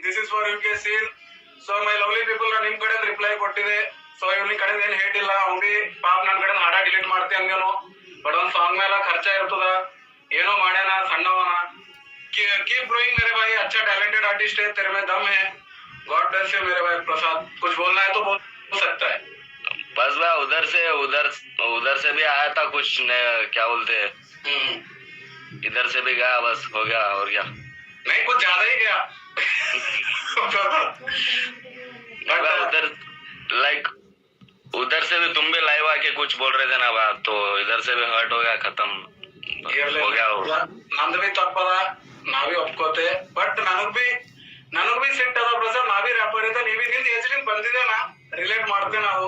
This is for UK scene. So my lovely people, ನಾನು ನಿಮ್ ಕಡೆ ರಿಪ್ಲೈ ಕೊಟ್ಟಿದೆ. ಸೊ ಇವ್ನಿಗೆ ಕಡೆ ಏನ್ ಹೇಟ್ ಇಲ್ಲ, ಅವ್ನಿಗೆ ಪಾಪ ನನ್ ಕಡೆ ಹಾಡ ಡಿಲೀಟ್ ಮಾಡ್ತಿ ಅಂದೇನು. ಬಟ್ ಒಂದ್ ಸಾಂಗ್ ಮೇಲೆ ಖರ್ಚ ಇರ್ತದ, ಏನೋ ಮಾಡ್ಯಾನ ಸಣ್ಣವನ. कीप ग्रोइंग मेरे भाई, अच्छा टैलेंटेड आर्टिस्ट है, तेरे में दम है. गॉड ब्लेस यू मेरे भाई प्रसाद. कुछ बोलना है तो बोल सकता है. बस भाई उधर से भी आया था कुछ क्या बोलते हैं, इधर से भी गया, बस हो गया और क्या. नहीं कुछ ज्यादा ही गया. उधर लाइक उधर से भी तुम भी लाइव आके कुछ बोल रहे थे ना बात, तो इधर से भी हर्ट हो गया, खत्म हो गया. ನಂದು ಬಿ ತಪ್ಪದ, ನಾವೇ ಒಪ್ಕೋತೆ. ಬಟ್ ನನಗ್ ಬಿ ಸಿಟ್ ಅದ ಪ್ರಸಾದ್. ನಾವೇ ರ್ಯಾಪರ್ ಇದ್ದ, ನೀವೀ ನಿಂದ ಏಜ್ಲಿಂದ ಬಂದಿದ್ದೇನ ರಿಲೇಟ್ ಮಾಡ್ತೇವೆ ನಾವು.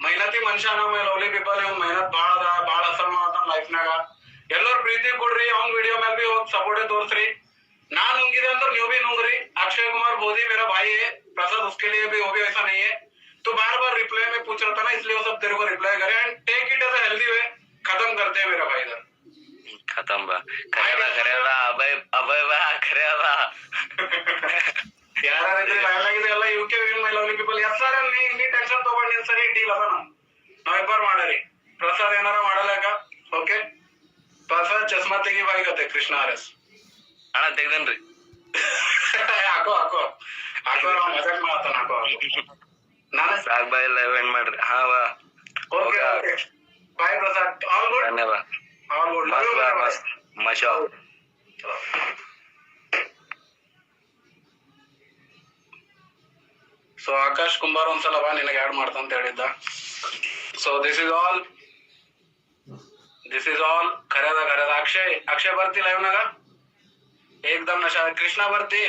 ಮೈನತಿ ಮನುಷ್ಯ ನಮ್ಮ ಲವ್ಲಿ ಪೀಪಲ್. ಇವ್ ಮೆಹನತ್ ಬಾಳ ಅದ, ಬಾಳ ಅಸಲ್ ಮಾಡ್ತಾನ ಲೈಫ್ನಾಗ. ಎಲ್ಲರೂ ಪ್ರೀತಿ ಕೊಡ್ರಿ, ಅವ್ನ್ ವಿಡಿಯೋ ಮೇಲೆ ಬಿ ಹೋಗಿ ಸಪೋರ್ಟ್ ತೋರ್ಸ್ರಿ. ನಾನ್ ನುಂಗಿದೆ ಅಂದ್ರೆ ನೀವು भी नुंगरी. अक्षय कुमार बोधी मेरा भाई है, प्रसाद उसके लिए भी वो भी ऐसा नहीं है. तो बार बार रिप्लाई में पूछ रहा था ना, इसलिए वो सब तेरे को रिप्लाई करे. And take it as a healthy way. खत्म करते हैं मेरा भाई इधर. खत्म बा करेला अभय बा करेला ಯಾರಿದ್ರೆ ಲೈವ್ ಆಗಿದೆ ಎಲ್ಲ ಯುಕೆ ವಿನ್ ಮೈ ಲವ್ಲಿ ಪೀಪಲ್. ಎಸ್ ಸರ್, ನೀ ಟೆನ್ಷನ್ ತಗೊಂಡು ನಿನ್ ಸರಿ ಡೀಲ್ ಅದ. ನಾವ್ ಇಬ್ಬರು ಮಾಡರಿ. ಪ್ರಸಾದ್ ಏನಾರ ಮಾಡಲಾಕ ಓಕೆ. ಪ್ರಸಾದ್ ಚಸ್ಮಾ ತೆಗಿ ಬಾಯಿಗತ್ತೆ ಕೃಷ್ಣ ಆರ್ ಎಸ್ ಅಣ್ಣ ತೆಗ್ದೇನ್ರಿ. ಹಾಕೋ ಮಜಾಕ್ ಮಾಡತ್ತಾನ. ಹಾಕೋ ನಾನು ಸಾಕ್ ಬಾಯ್ ಲೈವ್ ಎಂಡ್ ಮಾಡ್ರಿ. ಹಾ ಬಾ okay bye Prasad. All good. ಧನ್ಯವಾದ. All good. ಮಸ್ತ್ ಮಶಾ. ಸೊ ಆಕಾಶ್ ಕುಂಬಾರ್ ಒಂದ್ಸಲ ಬಾ, ನಿನಗೆ ಆಡ್ ಮಾಡ್ತಂತ ಹೇಳಿದ್ದ. ಸೊ ದಿಸ್ ಇಸ್ ಆಲ್ ಖರೇದ. ಅಕ್ಷಯ್ ಬರ್ತಿ ಲೈವ್ ನಾಗ ಏಕ್ದಮ್ ನಶಾ. ಕೃಷ್ಣ ಬರ್ತಿ.